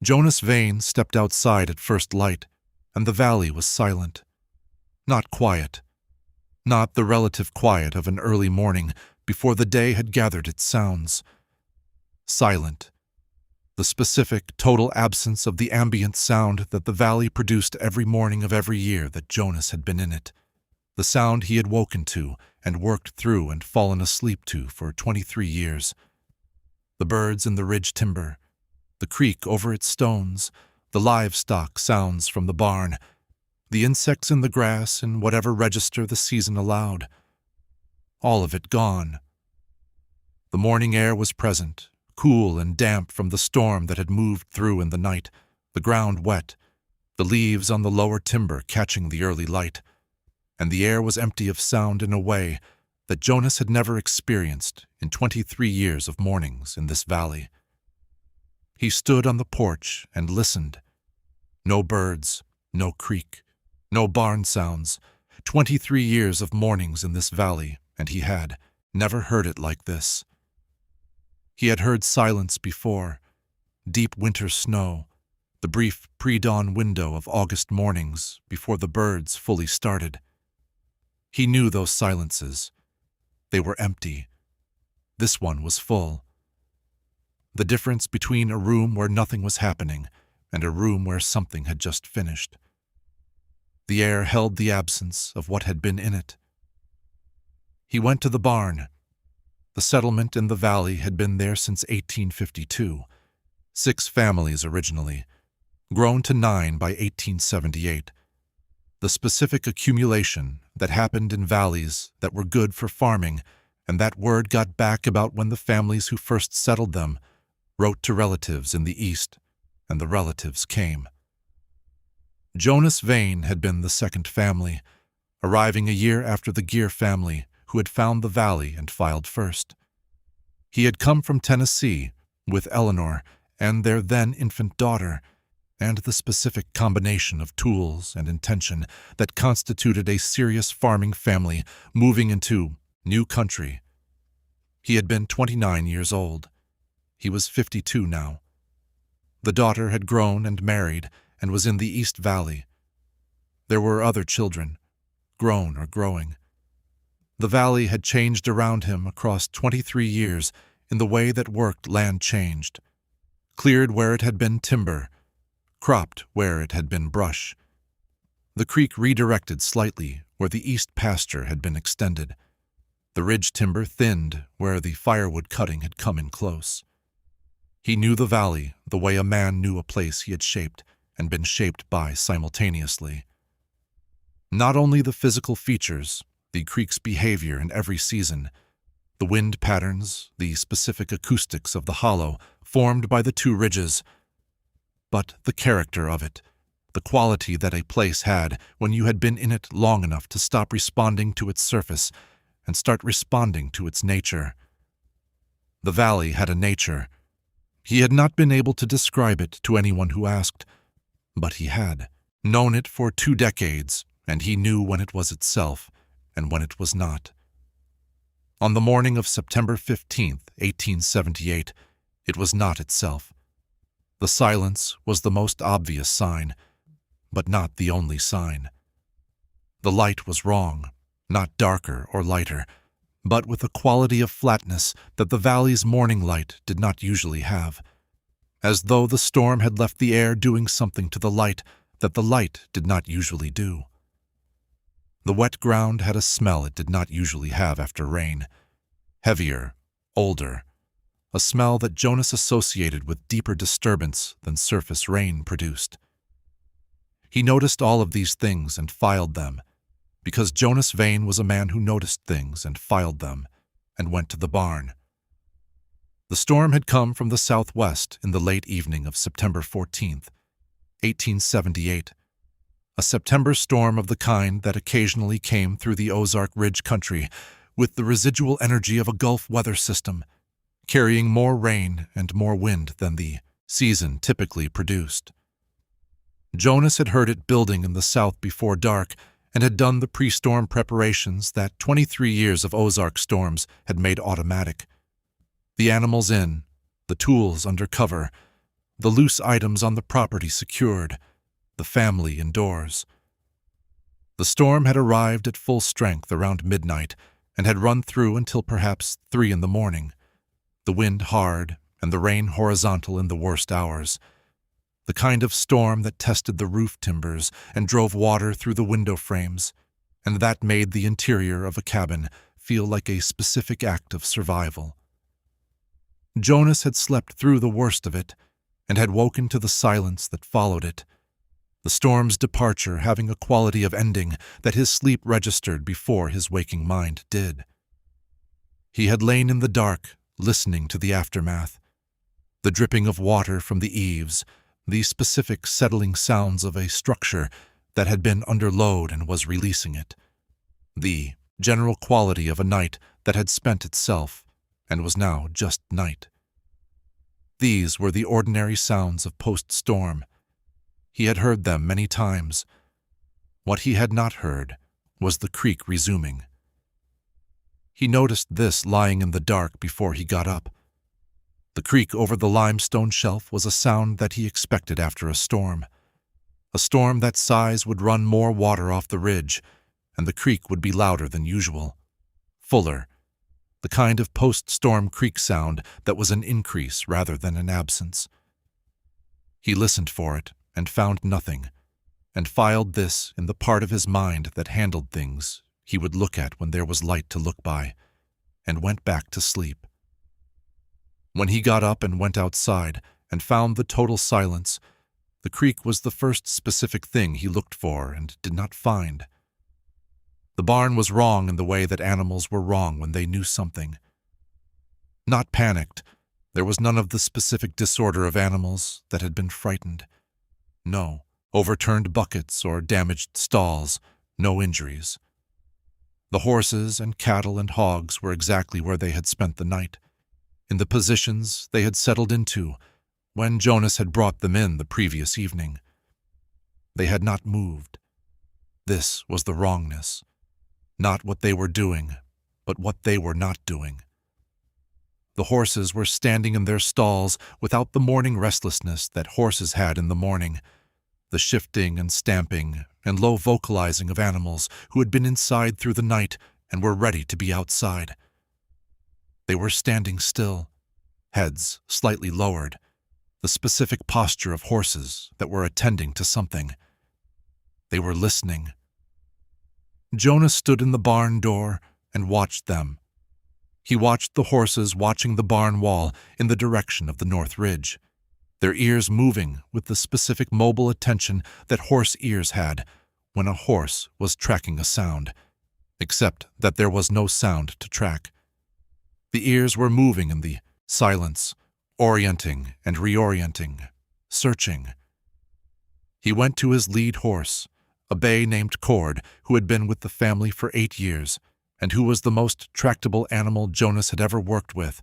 Jonas Vane stepped outside at first light, and the valley was silent. Not quiet. Not the relative quiet of an early morning before the day had gathered its sounds. Silent. The specific, total absence of the ambient sound that the valley produced every morning of every year that Jonas had been in it. The sound he had woken to and worked through and fallen asleep to for 23 years. The birds in the ridge timber, the creek over its stones, the livestock sounds from the barn, the insects in the grass in whatever register the season allowed. All of it gone. The morning air was present, cool and damp from the storm that had moved through in the night, the ground wet, the leaves on the lower timber catching the early light, and the air was empty of sound in a way that Jonas had never experienced in 23 years of mornings in this valley. He stood on the porch and listened. No birds, no creek, no barn sounds. 23 years of mornings in this valley, and he had never heard it like this. He had heard silence before, deep winter snow, the brief pre-dawn window of August mornings before the birds fully started. He knew those silences. They were empty. This one was full. The difference between a room where nothing was happening and a room where something had just finished. The air held the absence of what had been in it. He went to the barn. The settlement in the valley had been there since 1852. 6 families originally, grown to 9 by 1878. The specific accumulation that happened in valleys that were good for farming, and that word got back about when the families who first settled them wrote to relatives in the east, and the relatives came. Jonas Vane had been the second family, arriving a year after the Gear family, who had found the valley and filed first. He had come from Tennessee with Eleanor and their then infant daughter, and the specific combination of tools and intention that constituted a serious farming family moving into new country. He had been 29 years old. He was 52 now. The daughter had grown and married and was in the East Valley. There were other children, grown or growing. The valley had changed around him across 23 years in the way that worked land changed, cleared where it had been timber, cropped where it had been brush. The creek redirected slightly where the east pasture had been extended. The ridge timber thinned where the firewood cutting had come in close. He knew the valley the way a man knew a place he had shaped and been shaped by simultaneously. Not only the physical features, the creek's behavior in every season, the wind patterns, the specific acoustics of the hollow formed by the 2 ridges, but the character of it, the quality that a place had when you had been in it long enough to stop responding to its surface and start responding to its nature. The valley had a nature. He had not been able to describe it to anyone who asked, but he had known it for 2 decades, and he knew when it was itself and when it was not. On the morning of September 15th, 1878, it was not itself. The silence was the most obvious sign, but not the only sign. The light was wrong, not darker or lighter, but with a quality of flatness that the valley's morning light did not usually have, as though the storm had left the air doing something to the light that the light did not usually do. The wet ground had a smell it did not usually have after rain, heavier, older, a smell that Jonas associated with deeper disturbance than surface rain produced. He noticed all of these things and filed them, because Jonas Vane was a man who noticed things and filed them, and went to the barn. The storm had come from the southwest in the late evening of September 14th, 1878, a September storm of the kind that occasionally came through the Ozark Ridge country with the residual energy of a Gulf weather system, carrying more rain and more wind than the season typically produced. Jonas had heard it building in the south before dark and had done the pre-storm preparations that 23 years of Ozark storms had made automatic. The animals in, the tools under cover, the loose items on the property secured, the family indoors. The storm had arrived at full strength around midnight and had run through until perhaps 3 in the morning, the wind hard and the rain horizontal in the worst hours, the kind of storm that tested the roof timbers and drove water through the window frames, and that made the interior of a cabin feel like a specific act of survival. Jonas had slept through the worst of it and had woken to the silence that followed it, the storm's departure having a quality of ending that his sleep registered before his waking mind did. He had lain in the dark, listening to the aftermath, the dripping of water from the eaves, the specific settling sounds of a structure that had been under load and was releasing it, the general quality of a night that had spent itself and was now just night. These were the ordinary sounds of post-storm. He had heard them many times. What he had not heard was the creak resuming. He noticed this lying in the dark before he got up. The creak over the limestone shelf was a sound that he expected after a storm. A storm that size would run more water off the ridge, and the creak would be louder than usual, fuller, the kind of post-storm creak sound that was an increase rather than an absence. He listened for it and found nothing, and filed this in the part of his mind that handled things he would look at when there was light to look by, and went back to sleep. When he got up and went outside and found the total silence, the creak was the first specific thing he looked for and did not find. The barn was wrong in the way that animals were wrong when they knew something. Not panicked, there was none of the specific disorder of animals that had been frightened. No overturned buckets or damaged stalls, no injuries. The horses and cattle and hogs were exactly where they had spent the night, in the positions they had settled into when Jonas had brought them in the previous evening. They had not moved. This was the wrongness. Not what they were doing, but what they were not doing. The horses were standing in their stalls without the morning restlessness that horses had in the morning, the shifting and stamping and low vocalizing of animals who had been inside through the night and were ready to be outside. They were standing still, heads slightly lowered, the specific posture of horses that were attending to something. They were listening. Jonas stood in the barn door and watched them. He watched the horses watching the barn wall in the direction of the north ridge, their ears moving with the specific mobile attention that horse ears had when a horse was tracking a sound, except that there was no sound to track. The ears were moving in the silence, orienting and reorienting, searching. He went to his lead horse, a bay named Cord, who had been with the family for 8 years, and who was the most tractable animal Jonas had ever worked with.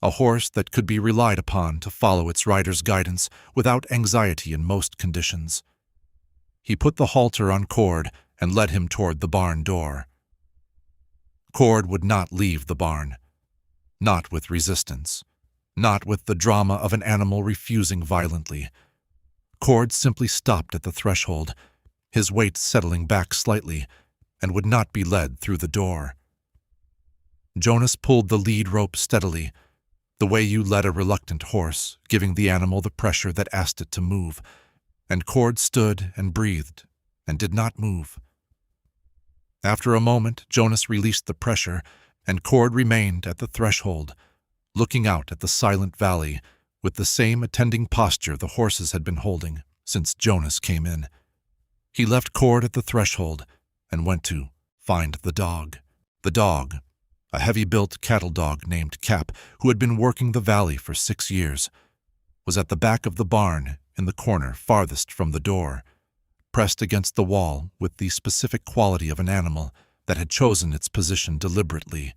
A horse that could be relied upon to follow its rider's guidance without anxiety in most conditions. He put the halter on Cord and led him toward the barn door. Cord would not leave the barn. Not with resistance. Not with the drama of an animal refusing violently. Cord simply stopped at the threshold, his weight settling back slightly, and would not be led through the door. Jonas pulled the lead rope steadily, the way you led a reluctant horse, giving the animal the pressure that asked it to move, and Cord stood and breathed and did not move. After a moment, Jonas released the pressure, and Cord remained at the threshold, looking out at the silent valley with the same attending posture the horses had been holding since Jonas came in. He left Cord at the threshold and went to find the dog. The dog, a heavy-built cattle dog named Cap, who had been working the valley for 6 years, was at the back of the barn in the corner farthest from the door, pressed against the wall with the specific quality of an animal that had chosen its position deliberately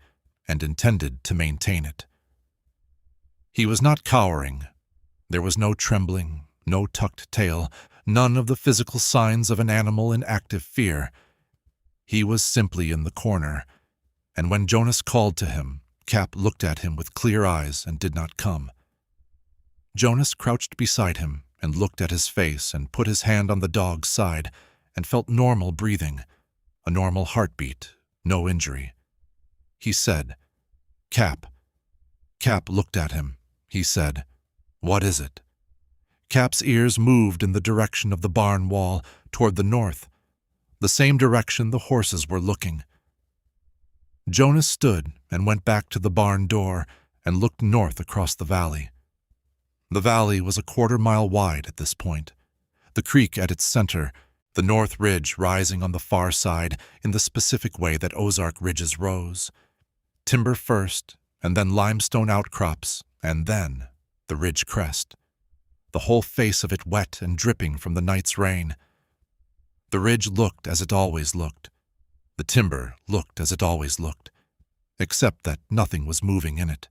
and intended to maintain it. He was not cowering. There was no trembling, no tucked tail, none of the physical signs of an animal in active fear. He was simply in the corner, and when Jonas called to him, Cap looked at him with clear eyes and did not come. Jonas crouched beside him and looked at his face and put his hand on the dog's side and felt normal breathing, a normal heartbeat, no injury. He said, "Cap." Cap looked at him. He said, "What is it?" Cap's ears moved in the direction of the barn wall, toward the north, the same direction the horses were looking. Jonas stood and went back to the barn door and looked north across the valley. The valley was a quarter-mile wide at this point, the creek at its center, the north ridge rising on the far side in the specific way that Ozark ridges rose. Timber first, and then limestone outcrops, and then the ridge crest. The whole face of it wet and dripping from the night's rain. The ridge looked as it always looked. The timber looked as it always looked, except that nothing was moving in it.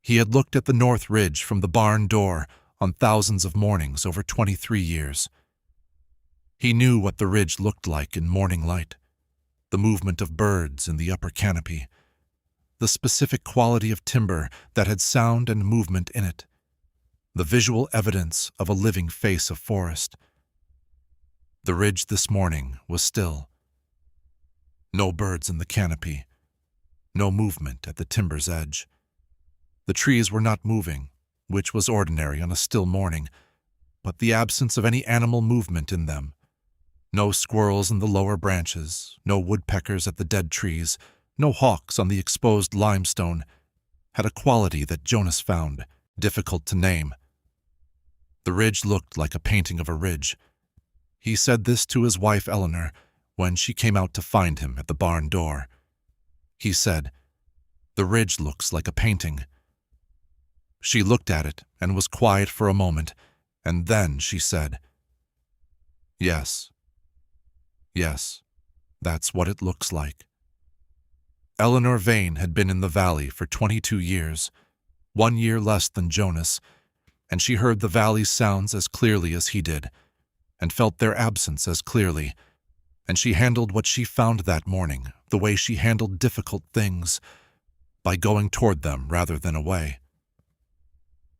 He had looked at the north ridge from the barn door on thousands of mornings over 23 years. He knew what the ridge looked like in morning light, the movement of birds in the upper canopy, the specific quality of timber that had sound and movement in it, the visual evidence of a living face of forest. The ridge this morning was still. No birds in the canopy, no movement at the timber's edge. The trees were not moving, which was ordinary on a still morning, but the absence of any animal movement in them. No squirrels in the lower branches, no woodpeckers at the dead trees, no hawks on the exposed limestone, had a quality that Jonas found difficult to name. The ridge looked like a painting of a ridge. He said this to his wife Eleanor when she came out to find him at the barn door. He said, "The ridge looks like a painting." She looked at it and was quiet for a moment, and then she said, "Yes, yes, that's what it looks like." Eleanor Vane had been in the valley for 22 years, 1 year less than Jonas, and she heard the valley's sounds as clearly as he did, and felt their absence as clearly, and she handled what she found that morning the way she handled difficult things, by going toward them rather than away.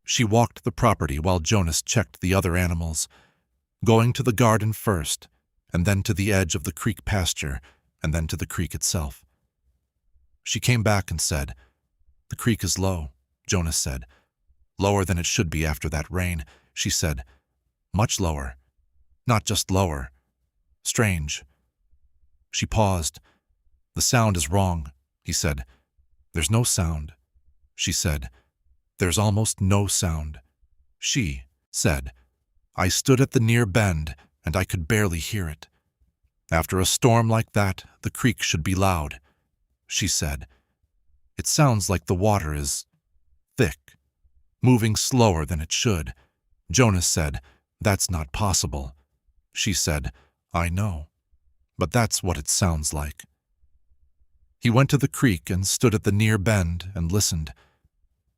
She walked the property while Jonas checked the other animals, going to the garden first, and then to the edge of the creek pasture, and then to the creek itself. She came back and said, "The creek is low," Jonas said. "Lower than it should be after that rain," she said. "Much lower. Not just lower. Strange." She paused. "The sound is wrong," he said. "There's no sound." She said, "There's almost no sound." She said, "I stood at the near bend, and I could barely hear it. After a storm like that, the creek should be loud." She said, "It sounds like the water is thick, moving slower than it should." Jonas said, "That's not possible." She said, "I know, but that's what it sounds like." He went to the creek and stood at the near bend and listened.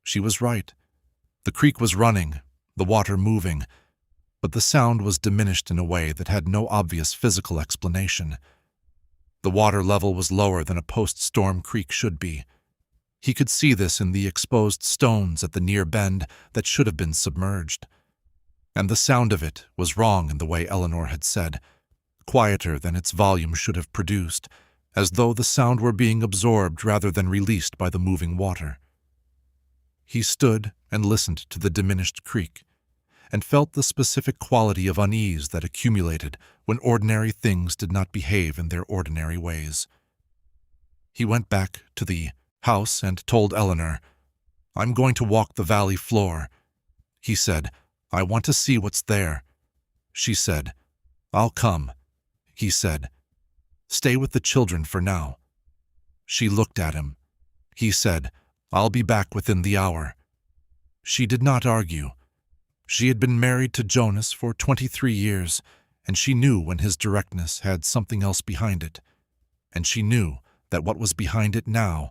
She was right. The creek was running, the water moving, but the sound was diminished in a way that had no obvious physical explanation. The water level was lower than a post-storm creek should be. He could see this in the exposed stones at the near bend that should have been submerged. And the sound of it was wrong in the way Eleanor had said, quieter than its volume should have produced, as though the sound were being absorbed rather than released by the moving water. He stood and listened to the diminished creek, and felt the specific quality of unease that accumulated when ordinary things did not behave in their ordinary ways. He went back to the house and told Eleanor, "I'm going to walk the valley floor." He said, "I want to see what's there." She said, "I'll come." He said, "Stay with the children for now." She looked at him. He said, "I'll be back within the hour." She did not argue. She had been married to Jonas for 23 years, and she knew when his directness had something else behind it. And she knew that what was behind it now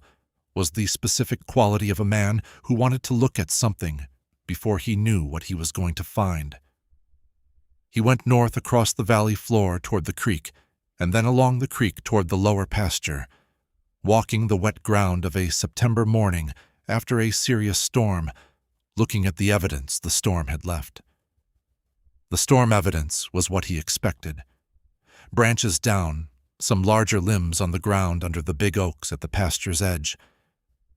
was the specific quality of a man who wanted to look at something before he knew what he was going to find. He went north across the valley floor toward the creek, and then along the creek toward the lower pasture, walking the wet ground of a September morning after a serious storm, looking at the evidence the storm had left. The storm evidence was what he expected. Branches down, some larger limbs on the ground under the big oaks at the pasture's edge.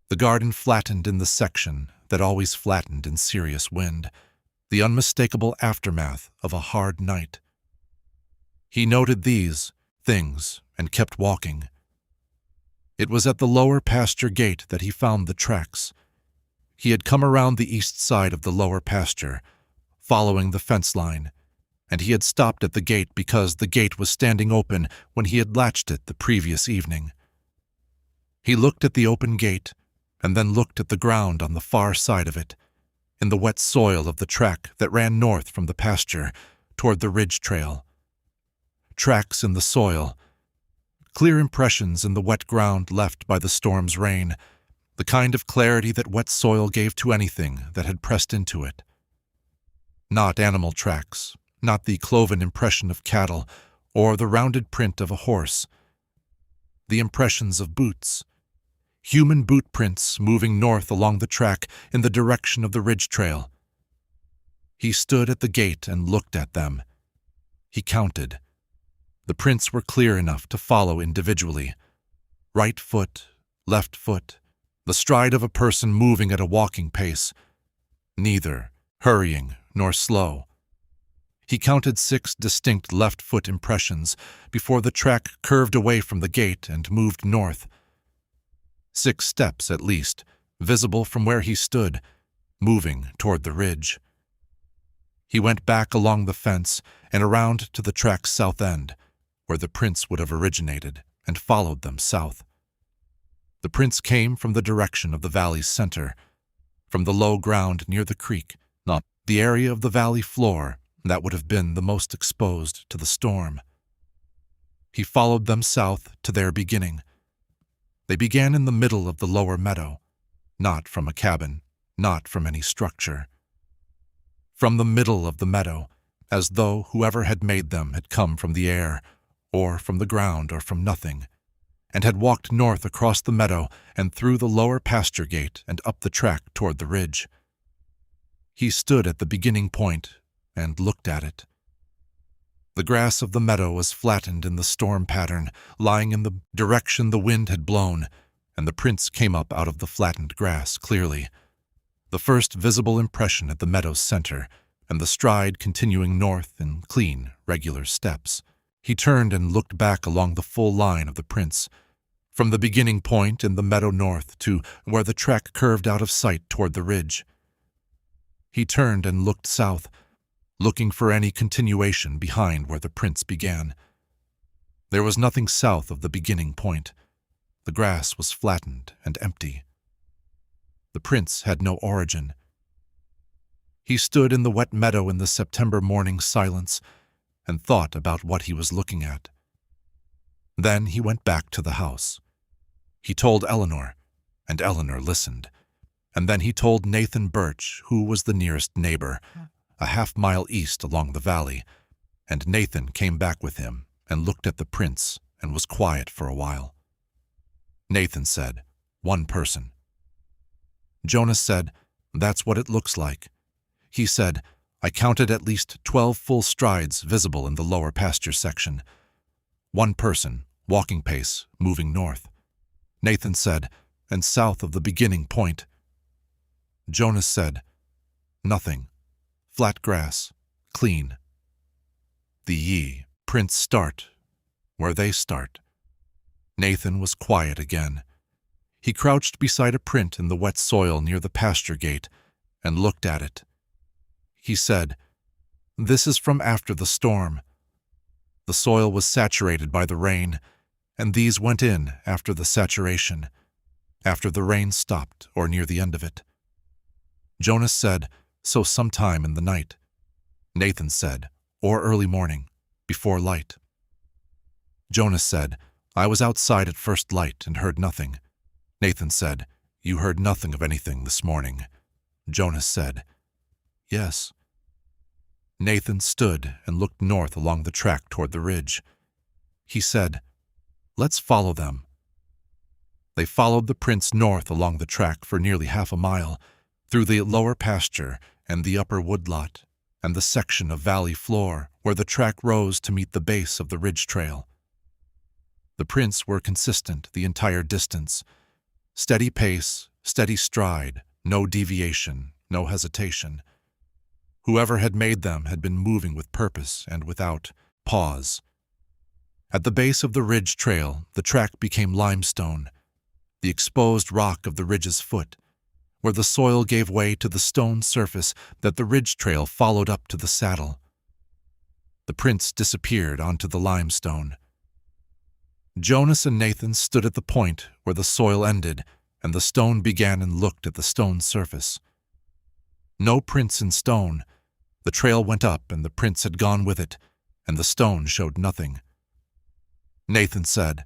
The garden flattened in the section that always flattened in serious wind, the unmistakable aftermath of a hard night. He noted these things and kept walking. It was at the lower pasture gate that he found the tracks. He had come around the east side of the lower pasture, following the fence line, and he had stopped at the gate because the gate was standing open when he had latched it the previous evening. He looked at the open gate and then looked at the ground on the far side of it, in the wet soil of the track that ran north from the pasture toward the ridge trail. Tracks in the soil, clear impressions in the wet ground left by the storm's rain, the kind of clarity that wet soil gave to anything that had pressed into it. Not animal tracks, not the cloven impression of cattle or the rounded print of a horse. The impressions of boots, human boot prints moving north along the track in the direction of the ridge trail. He stood at the gate and looked at them. He counted. The prints were clear enough to follow individually. Right foot, left foot, the stride of a person moving at a walking pace, neither hurrying nor slow. He counted 6 distinct left foot impressions before the track curved away from the gate and moved north. 6 steps at least, visible from where he stood, moving toward the ridge. He went back along the fence and around to the track's south end, where the prints would have originated, and followed them south. The prints came from the direction of the valley's center, from the low ground near the creek, not the area of the valley floor that would have been the most exposed to the storm. He followed them south to their beginning. They began in the middle of the lower meadow, not from a cabin, not from any structure. From the middle of the meadow, as though whoever had made them had come from the air, or from the ground, or from nothing, and had walked north across the meadow and through the lower pasture gate and up the track toward the ridge. He stood at the beginning point and looked at it. The grass of the meadow was flattened in the storm pattern, lying in the direction the wind had blown, and the prints came up out of the flattened grass clearly. The first visible impression at the meadow's center, and the stride continuing north in clean, regular steps. He turned and looked back along the full line of the prints, from the beginning point in the meadow north to where the track curved out of sight toward the ridge. He turned and looked south, looking for any continuation behind where the prints began. There was nothing south of the beginning point. The grass was flattened and empty. The prints had no origin. He stood in the wet meadow in the September morning silence and thought about what he was looking at. Then he went back to the house. He told Eleanor, and Eleanor listened, and then he told Nathan Birch, who was the nearest neighbor, a half-mile east along the valley, and Nathan came back with him and looked at the prints and was quiet for a while. Nathan said, "1 person." Jonas said, "That's what it looks like." He said, "I counted at least 12 full strides visible in the lower pasture section. 1 person, walking pace, moving north." Nathan said, "And south of the beginning point." Jonas said, "Nothing. Flat grass, clean." The prints start where they start. Nathan was quiet again. He crouched beside a print in the wet soil near the pasture gate and looked at it. He said, "This is from after the storm. The soil was saturated by the rain, and these went in after the saturation, after the rain stopped or near the end of it." Jonas said, "So sometime in the night." Nathan said, "Or early morning, before light." Jonas said, "I was outside at first light and heard nothing." Nathan said, "You heard nothing of anything this morning." Jonas said, "Yes." Nathan stood and looked north along the track toward the ridge. He said, "Let's follow them." They followed the prints north along the track for nearly half a mile. through the lower pasture and the upper woodlot, and the section of valley floor where the track rose to meet the base of the ridge trail. The prints were consistent the entire distance. Steady pace, steady stride, no deviation, no hesitation. Whoever had made them had been moving with purpose and without pause. At the base of the ridge trail, the track became limestone, the exposed rock of the ridge's foot, where the soil gave way to the stone surface that the ridge trail followed up to the saddle. The prints disappeared onto the limestone. Jonas and Nathan stood at the point where the soil ended and the stone began and looked at the stone surface. No prints in stone. The trail went up and the prints had gone with it, and the stone showed nothing. Nathan said,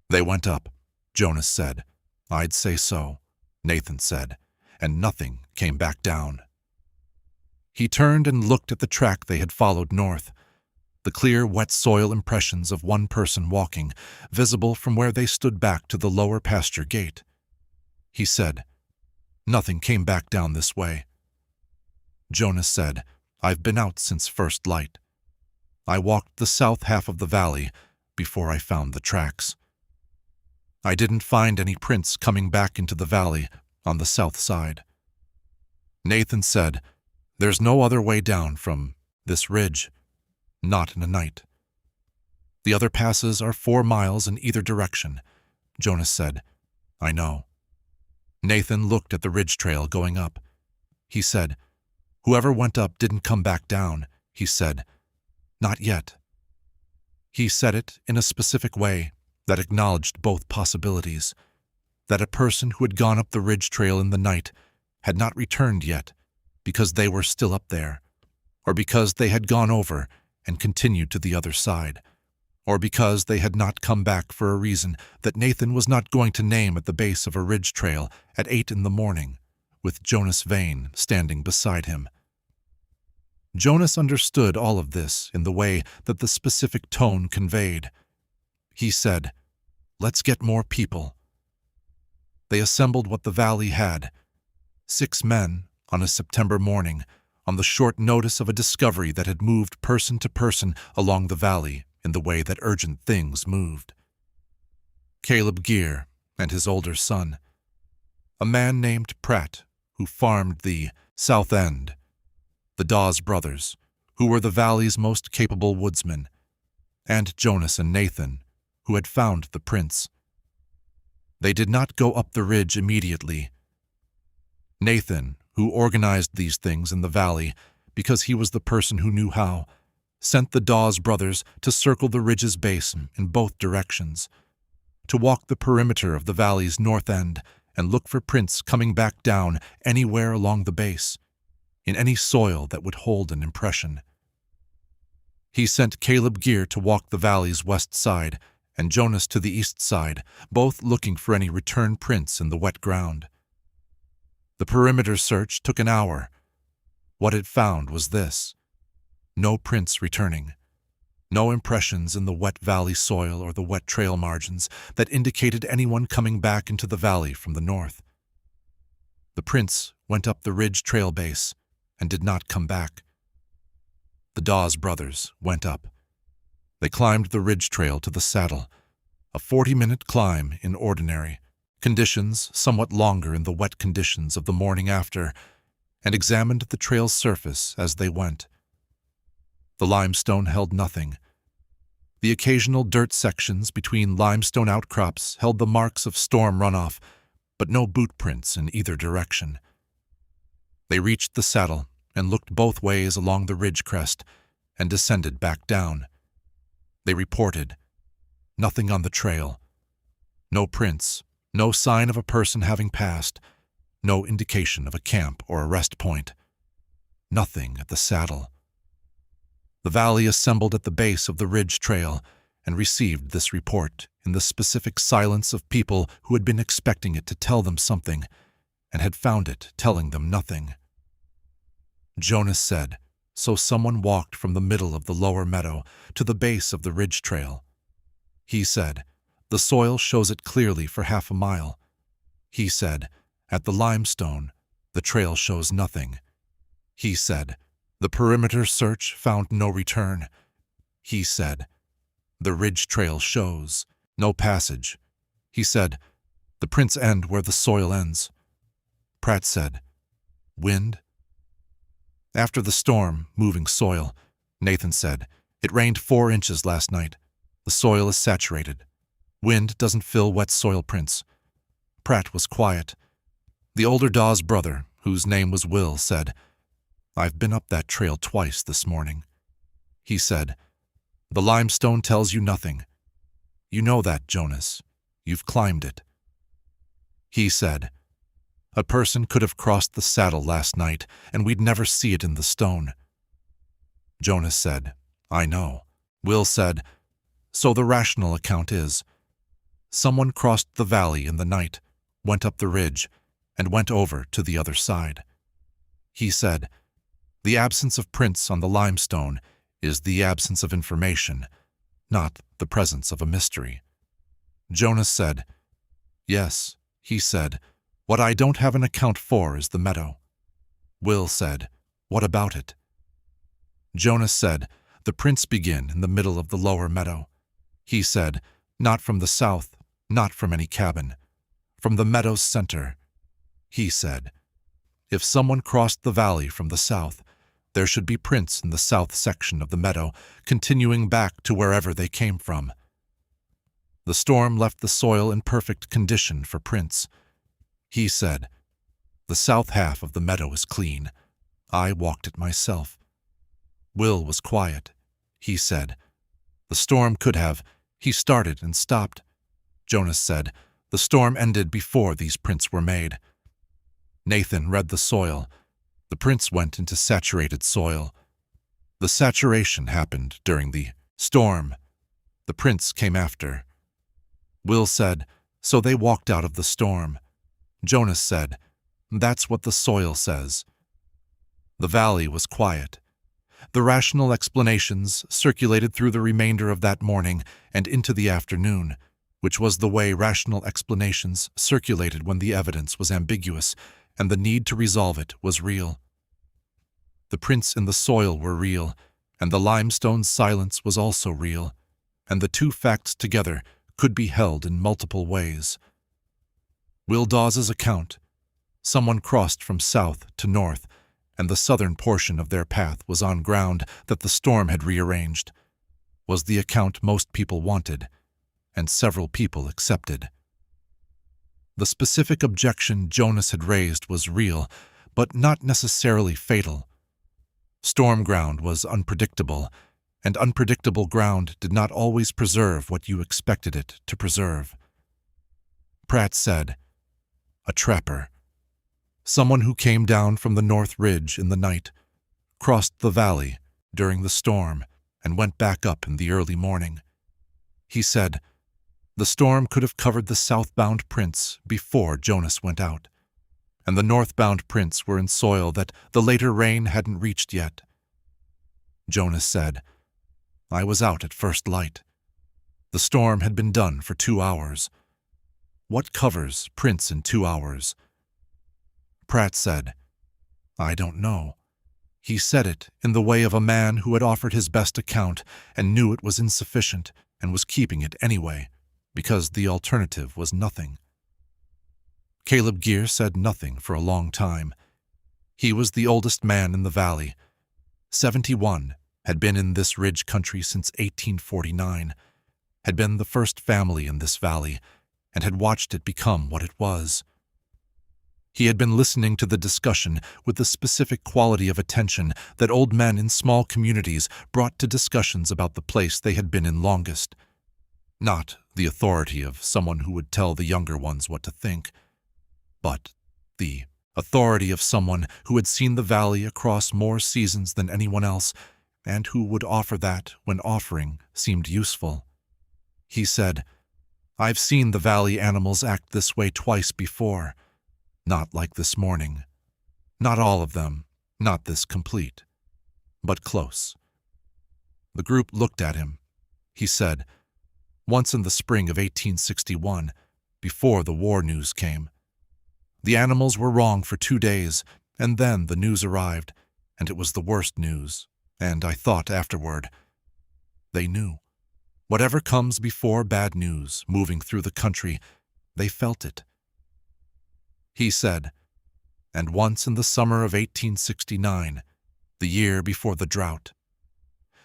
"They went up." Jonas said, "I'd say so." Nathan said, "And nothing came back down." He turned and looked at the track they had followed north, the clear, wet soil impressions of one person walking, visible from where they stood back to the lower pasture gate. He said, "Nothing came back down this way." Jonas said, "I've been out since first light. I walked the south half of the valley before I found the tracks. I didn't find any prints coming back into the valley on the south side." Nathan said, "There's no other way down from this ridge, not in a night. The other passes are 4 miles in either direction." Jonas said, "I know." Nathan looked at the ridge trail going up. He said, "Whoever went up didn't come back down." He said, "Not yet." He said it in a specific way that acknowledged both possibilities, that a person who had gone up the ridge trail in the night had not returned yet because they were still up there, or because they had gone over and continued to the other side, or because they had not come back for a reason that Nathan was not going to name at the base of a ridge trail at 8 in the morning, with Jonas Vane standing beside him. Jonas understood all of this in the way that the specific tone conveyed. He said, "Let's get more people." They assembled what the valley had. 6 men, on a September morning, on the short notice of a discovery that had moved person to person along the valley in the way that urgent things moved. Caleb Gear and his older son, a man named Pratt, who farmed the South End, the Dawes brothers, who were the valley's most capable woodsmen, and Jonas and Nathan, who had found the prints. They did not go up the ridge immediately. Nathan, who organized these things in the valley because he was the person who knew how, sent the Dawes brothers to circle the ridge's base in both directions, to walk the perimeter of the valley's north end and look for prints coming back down anywhere along the base, in any soil that would hold an impression. He sent Caleb Gear to walk the valley's west side and Jonas to the east side, both looking for any return prints in the wet ground. The perimeter search took an hour. What it found was this: no prints returning, no impressions in the wet valley soil or the wet trail margins that indicated anyone coming back into the valley from the north. The prints went up the ridge trail base and did not come back. The Dawes brothers went up. They climbed the ridge trail to the saddle, a 40-minute climb in ordinary conditions, somewhat longer in the wet conditions of the morning after, and examined the trail's surface as they went. The limestone held nothing. The occasional dirt sections between limestone outcrops held the marks of storm runoff, but no boot prints in either direction. They reached the saddle and looked both ways along the ridge crest and descended back down. They reported, nothing on the trail, no prints, no sign of a person having passed, no indication of a camp or a rest point. Nothing at the saddle. The valley assembled at the base of the ridge trail and received this report in the specific silence of people who had been expecting it to tell them something and had found it telling them nothing. Jonas said, so someone walked from the middle of the lower meadow to the base of the ridge trail. He said, the soil shows it clearly for half a mile. He said, at the limestone, The trail shows nothing. He said, the perimeter search found no return. He said, the ridge trail shows no passage. He said, the prints end where the soil ends. Pratt said, wind? After the storm, moving soil, Nathan said, it rained 4 inches last night. The soil is saturated. Wind doesn't fill wet soil prints. Pratt was quiet. The older Dawes brother, whose name was Will, said, I've been up that trail twice this morning. He said, the limestone tells you nothing. You know that, Jonas. You've climbed it. He said, a person could have crossed the saddle last night, and we'd never see it in the stone. Jonas said, I know. Will said, so the rational account is, someone crossed the valley in the night, went up the ridge, and went over to the other side. He said, the absence of prints on the limestone is the absence of information, not the presence of a mystery. Jonas said, yes. He said, what I don't have an account for is the meadow. Will said, what about it? Jonas said, the prints begin in the middle of the lower meadow. He said, not from the south, not from any cabin, from the meadow's center. He said, if someone crossed the valley from the south, there should be prints in the south section of the meadow, continuing back to wherever they came from. The storm left the soil in perfect condition for prints. He said, the south half of the meadow is clean. I walked it myself. Will was quiet. He said, the storm could have. He started and stopped. Jonas said, the storm ended before these prints were made. Nathan read the soil. The prints went into saturated soil. The saturation happened during the storm. The prints came after. Will said, so they walked out of the storm. Jonas said, that's what the soil says. The valley was quiet. The rational explanations circulated through the remainder of that morning and into the afternoon, which was the way rational explanations circulated when the evidence was ambiguous and the need to resolve it was real. The prints in the soil were real, and the limestone silence was also real, and the two facts together could be held in multiple ways. Will Dawes's account, someone crossed from south to north, and the southern portion of their path was on ground that the storm had rearranged, was the account most people wanted, and several people accepted. The specific objection Jonas had raised was real, but not necessarily fatal. Storm ground was unpredictable, and unpredictable ground did not always preserve what you expected it to preserve. Pratt said, a trapper. Someone who came down from the north ridge in the night, crossed the valley during the storm, and went back up in the early morning. He said, the storm could have covered the southbound prints before Jonas went out, and the northbound prints were in soil that the later rain hadn't reached yet. Jonas said, I was out at first light. The storm had been done for 2 hours. What covers prints in 2 hours? Pratt said, I don't know. He said it in the way of a man who had offered his best account and knew it was insufficient and was keeping it anyway, because the alternative was nothing. Caleb Gear said nothing for a long time. He was the oldest man in the valley. 71, had been in this ridge country since 1849, had been the first family in this valley, and had watched it become what it was. He had been listening to the discussion with the specific quality of attention that old men in small communities brought to discussions about the place they had been in longest. Not the authority of someone who would tell the younger ones what to think, but the authority of someone who had seen the valley across more seasons than anyone else, and who would offer that when offering seemed useful. He said, I've seen the valley animals act this way twice before. Not like this morning. Not all of them, not this complete, but close. The group looked at him. He said, once in the spring of 1861, before the war news came, The animals were wrong for 2 days, and then the news arrived, and it was the worst news, and I thought afterward, they knew. Whatever comes before bad news, moving through the country, they felt it. He said, and once in the summer of 1869, the year before the drought,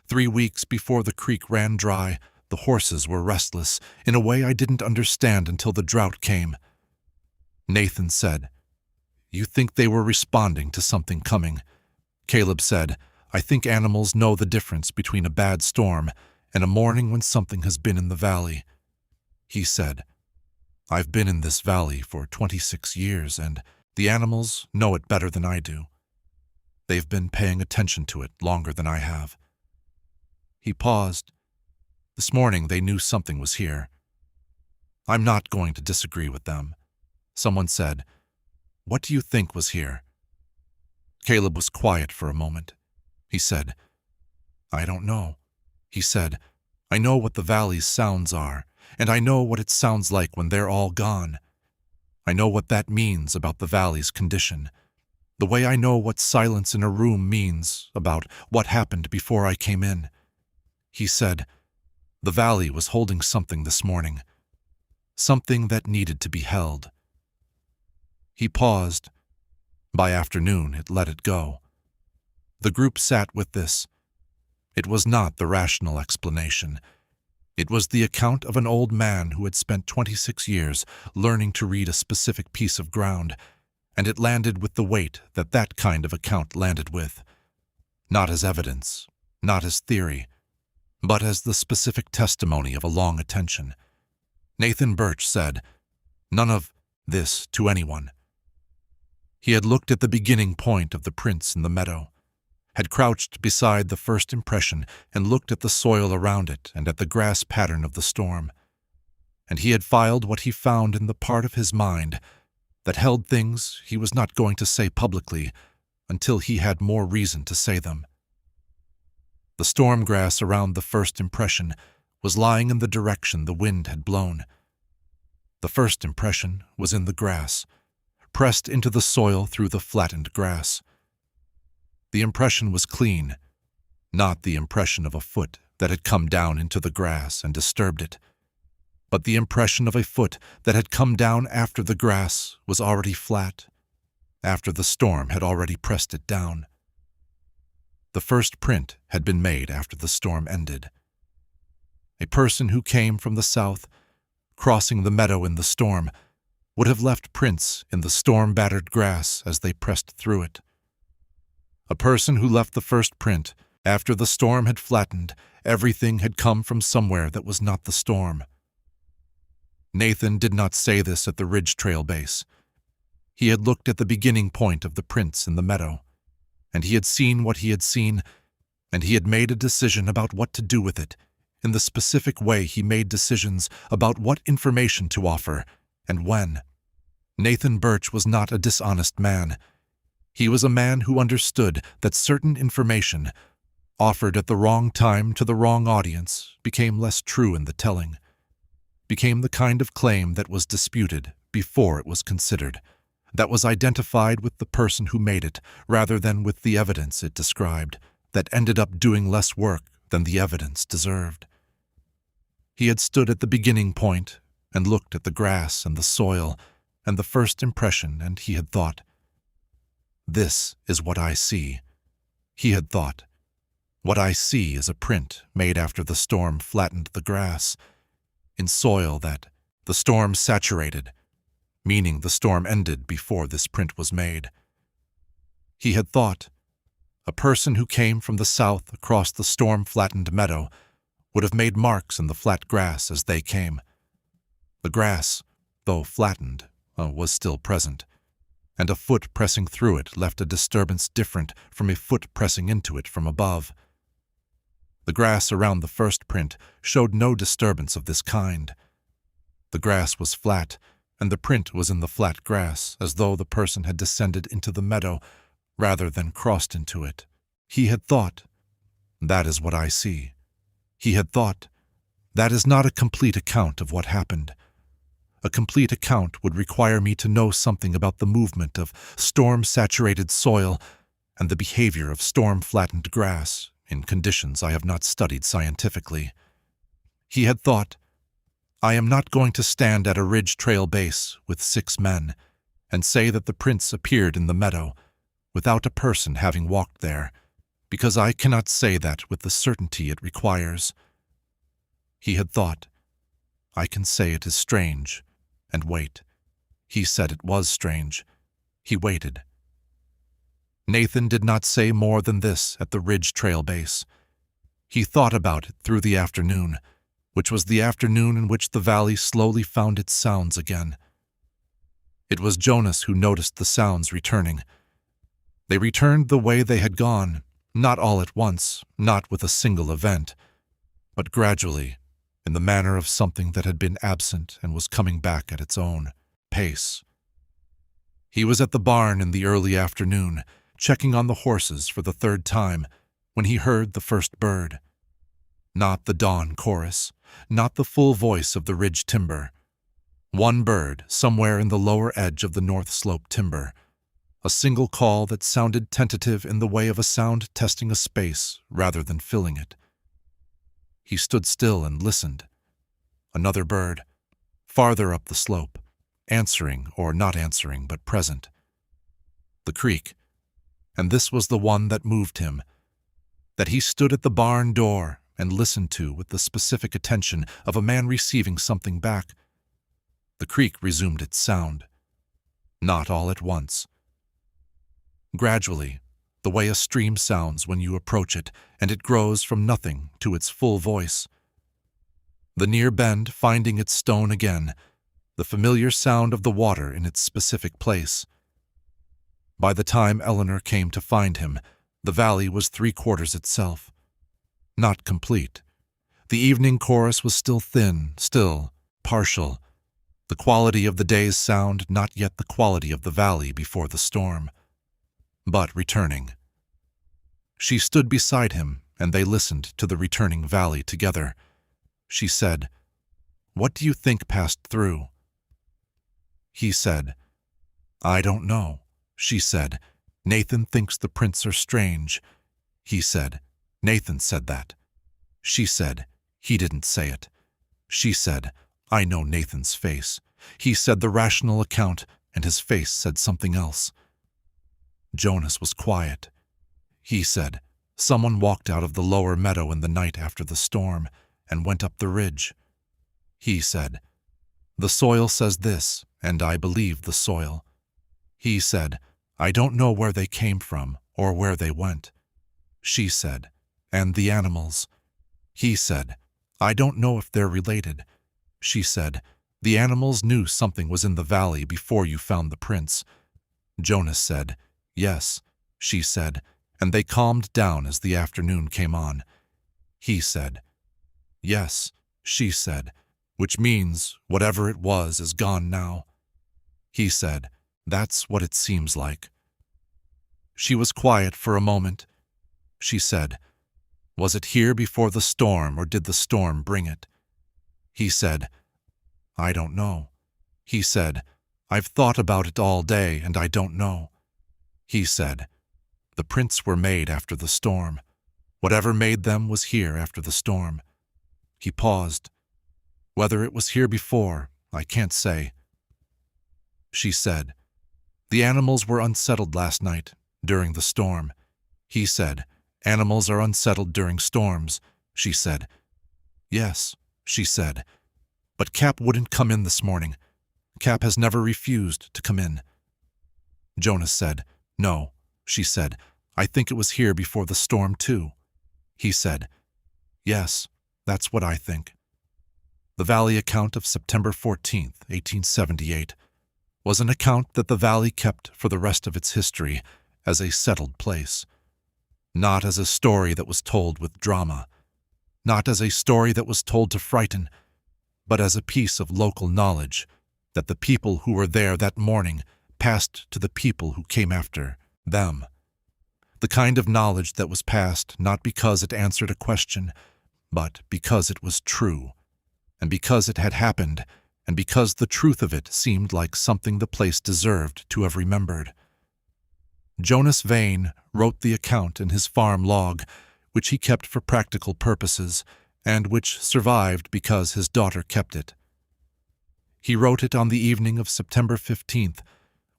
3 weeks before the creek ran dry, the horses were restless in a way I didn't understand until the drought came. Nathan said, "You think they were responding to something coming?" Caleb said, "I think animals know the difference between a bad storm and a morning when something has been in the valley." He said, "I've been in this valley for 26 years, and the animals know it better than I do. They've been paying attention to it longer than I have." He paused. "This morning they knew something was here. I'm not going to disagree with them." Someone said, "What do you think was here?" Caleb was quiet for a moment. He said, "I don't know." He said, "I know what the valley's sounds are, and I know what it sounds like when they're all gone. I know what that means about the valley's condition, the way I know what silence in a room means about what happened before I came in." He said, "The valley was holding something this morning, something that needed to be held." He paused. By afternoon, it let it go. The group sat with this. It was not the rational explanation. It was the account of an old man who had spent 26 years learning to read a specific piece of ground, and it landed with the weight that that kind of account landed with. Not as evidence, not as theory, but as the specific testimony of a long attention. Nathan Birch said, "None of this to anyone." He had looked at the beginning point of the prints in the meadow, had crouched beside the first impression and looked at the soil around it and at the grass pattern of the storm, and he had filed what he found in the part of his mind that held things he was not going to say publicly until he had more reason to say them. The storm grass around the first impression was lying in the direction the wind had blown. The first impression was in the grass, pressed into the soil through the flattened grass. The impression was clean, not the impression of a foot that had come down into the grass and disturbed it, but the impression of a foot that had come down after the grass was already flat, after the storm had already pressed it down. The first print had been made after the storm ended. A person who came from the south, crossing the meadow in the storm, would have left prints in the storm-battered grass as they pressed through it. A person who left the first print, after the storm had flattened, everything had come from somewhere that was not the storm. Nathan did not say this at the ridge trail base. He had looked at the beginning point of the prints in the meadow, and he had seen what he had seen, and he had made a decision about what to do with it, in the specific way he made decisions about what information to offer and when. Nathan Birch was not a dishonest man. He was a man who understood that certain information, offered at the wrong time to the wrong audience, became less true in the telling, became the kind of claim that was disputed before it was considered, that was identified with the person who made it rather than with the evidence it described, that ended up doing less work than the evidence deserved. He had stood at the beginning point and looked at the grass and the soil and the first impression, and he had thought, "This is what I see." He had thought, "What I see is a print made after the storm flattened the grass, in soil that the storm saturated, meaning the storm ended before this print was made." He had thought, "A person who came from the south across the storm-flattened meadow would have made marks in the flat grass as they came. The grass, though flattened, was still present, and a foot pressing through it left a disturbance different from a foot pressing into it from above. The grass around the first print showed no disturbance of this kind. The grass was flat, and the print was in the flat grass, as though the person had descended into the meadow rather than crossed into it. He had thought, "That is what I see." He had thought, "That is not a complete account of what happened. A complete account would require me to know something about the movement of storm-saturated soil and the behavior of storm-flattened grass in conditions I have not studied scientifically. He had thought, I am not going to stand at a ridge trail base with 6 men and say that the prince appeared in the meadow without a person having walked there, because I cannot say that with the certainty it requires. He had thought, I can say it is strange, and wait. He said it was strange. He waited. Nathan did not say more than this at the ridge trail base. He thought about it through the afternoon, which was the afternoon in which the valley slowly found its sounds again. It was Jonas who noticed the sounds returning. They returned the way they had gone, not all at once, not with a single event, but gradually, in the manner of something that had been absent and was coming back at its own pace. He was at the barn in the early afternoon, checking on the horses for the 3rd time, when he heard the first bird. Not the dawn chorus, not the full voice of the ridge timber. One bird somewhere in the lower edge of the north slope timber. A single call that sounded tentative in the way of a sound testing a space rather than filling it. He stood still and listened. Another bird, farther up the slope, answering or not answering but present. The creek, and this was the one that moved him, that he stood at the barn door and listened to with the specific attention of a man receiving something back. The creek resumed its sound. Not all at once. Gradually, the way a stream sounds when you approach it, and it grows from nothing to its full voice. The near bend finding its stone again, the familiar sound of the water in its specific place. By the time Eleanor came to find him, the valley was 3/4 itself. Not complete. The evening chorus was still thin, still, partial. The quality of the day's sound not yet the quality of the valley before the storm, but returning. She stood beside him, and they listened to the returning valley together. She said, "What do you think passed through?" He said, "I don't know." She said, "Nathan thinks the prints are strange." He said, "Nathan said that." She said, "He didn't say it." She said, "I know Nathan's face." He said the rational account, and his face said something else. Jonas was quiet. He said, "Someone walked out of the lower meadow in the night after the storm and went up the ridge." He said, "The soil says this, and I believe the soil." He said, "I don't know where they came from or where they went." She said, "And the animals?" He said, "I don't know if they're related." She said, "The animals knew something was in the valley before you found the prints." Jonas said, "Yes." She said, "And they calmed down as the afternoon came on." He said, "Yes." She said, "Which means whatever it was is gone now." He said, "That's what it seems like." She was quiet for a moment. She said, "Was it here before the storm, or did the storm bring it?" He said, "I don't know." He said, "I've thought about it all day, and I don't know." He said, "The prints were made after the storm. Whatever made them was here after the storm." He paused. "Whether it was here before, I can't say." She said, "The animals were unsettled last night, during the storm." He said, "Animals are unsettled during storms." She said, "Yes." She said, "But Cap wouldn't come in this morning. Cap has never refused to come in." Jonas said, "No." She said, "I think it was here before the storm too." He said, "Yes, that's what I think." The valley account of September 14th, 1878, was an account that the valley kept for the rest of its history as a settled place. Not as a story that was told with drama, not as a story that was told to frighten, but as a piece of local knowledge that the people who were there that morning passed to the people who came after them. The kind of knowledge that was passed not because it answered a question, but because it was true, and because it had happened, and because the truth of it seemed like something the place deserved to have remembered. Jonas Vane wrote the account in his farm log, which he kept for practical purposes, and which survived because his daughter kept it. He wrote it on the evening of September 15th,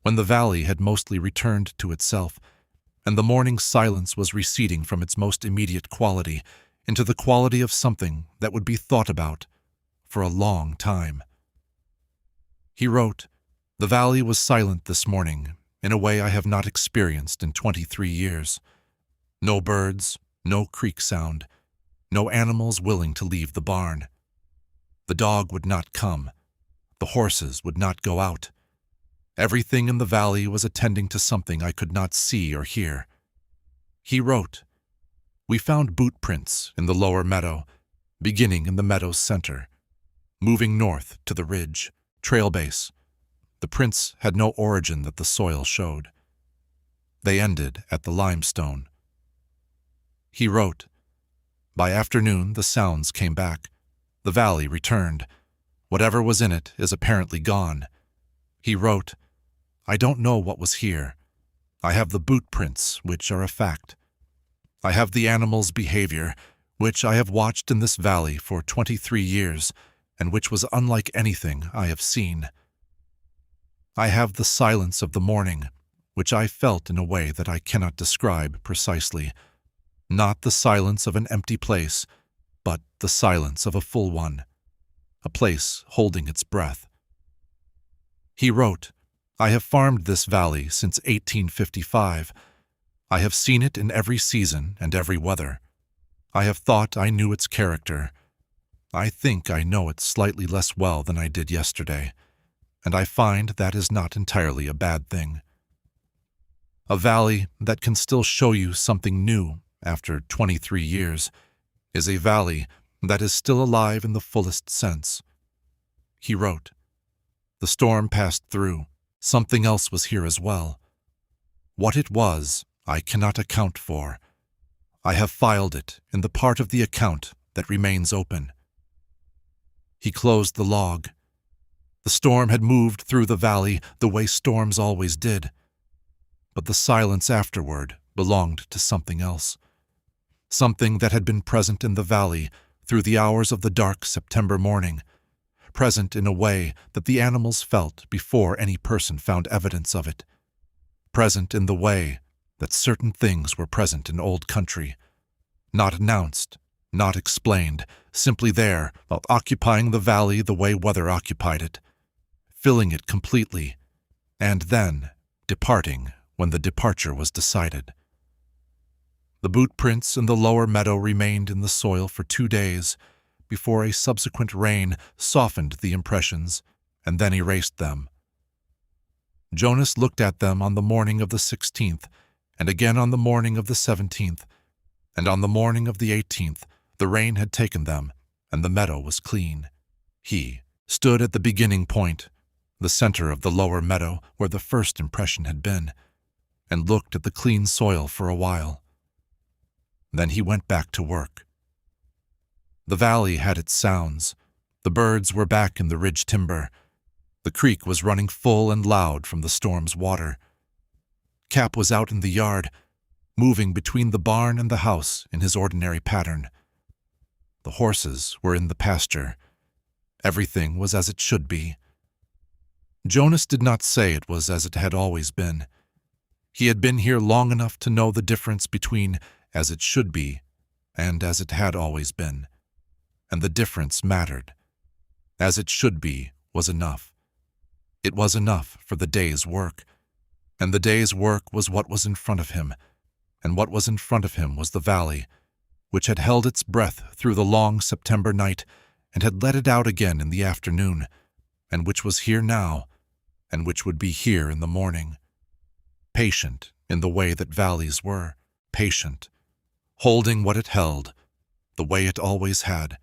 when the valley had mostly returned to itself, and the morning silence was receding from its most immediate quality into the quality of something that would be thought about for a long time. He wrote, "The valley was silent this morning in a way I have not experienced in 23 years. No birds, no creek sound, no animals willing to leave the barn. The dog would not come. The horses would not go out. Everything in the valley was attending to something I could not see or hear." He wrote, "We found boot prints in the lower meadow, beginning in the meadow's center, moving north to the ridge, trail base. The prints had no origin that the soil showed. They ended at the limestone." He wrote, "By afternoon the sounds came back. The valley returned. Whatever was in it is apparently gone." He wrote, "I don't know what was here. I have the boot prints, which are a fact. I have the animal's behavior, which I have watched in this valley for 23 years, and which was unlike anything I have seen. I have the silence of the morning, which I felt in a way that I cannot describe precisely. Not the silence of an empty place, but the silence of a full one, a place holding its breath." He wrote, "I have farmed this valley since 1855. I have seen it in every season and every weather. I have thought I knew its character. I think I know it slightly less well than I did yesterday, and I find that is not entirely a bad thing. A valley that can still show you something new after 23 years is a valley that is still alive in the fullest sense." He wrote, "The storm passed through. Something else was here as well. What it was, I cannot account for. I have filed it in the part of the account that remains open." He closed the log. The storm had moved through the valley the way storms always did, but the silence afterward belonged to something else, something that had been present in the valley through the hours of the dark September morning, present in a way that the animals felt before any person found evidence of it, present in the way that certain things were present in old country, not announced, not explained, simply there, occupying the valley the way weather occupied it, filling it completely, and then departing when the departure was decided. The boot prints in the lower meadow remained in the soil for 2 days before a subsequent rain softened the impressions and then erased them. Jonas looked at them on the morning of the 16th, and again on the morning of the 17th, and on the morning of the 18th the rain had taken them, and the meadow was clean. He stood at the beginning point, the center of the lower meadow where the first impression had been, and looked at the clean soil for a while. Then he went back to work. The valley had its sounds. The birds were back in the ridge timber. The creek was running full and loud from the storm's water. Cap was out in the yard, moving between the barn and the house in his ordinary pattern. The horses were in the pasture. Everything was as it should be. Jonas did not say it was as it had always been. He had been here long enough to know the difference between as it should be and as it had always been, and the difference mattered. As it should be was enough. It was enough for the day's work, and the day's work was what was in front of him, and what was in front of him was the valley, which had held its breath through the long September night and had let it out again in the afternoon, and which was here now, and which would be here in the morning. Patient in the way that valleys were, patient, holding what it held, the way it always had,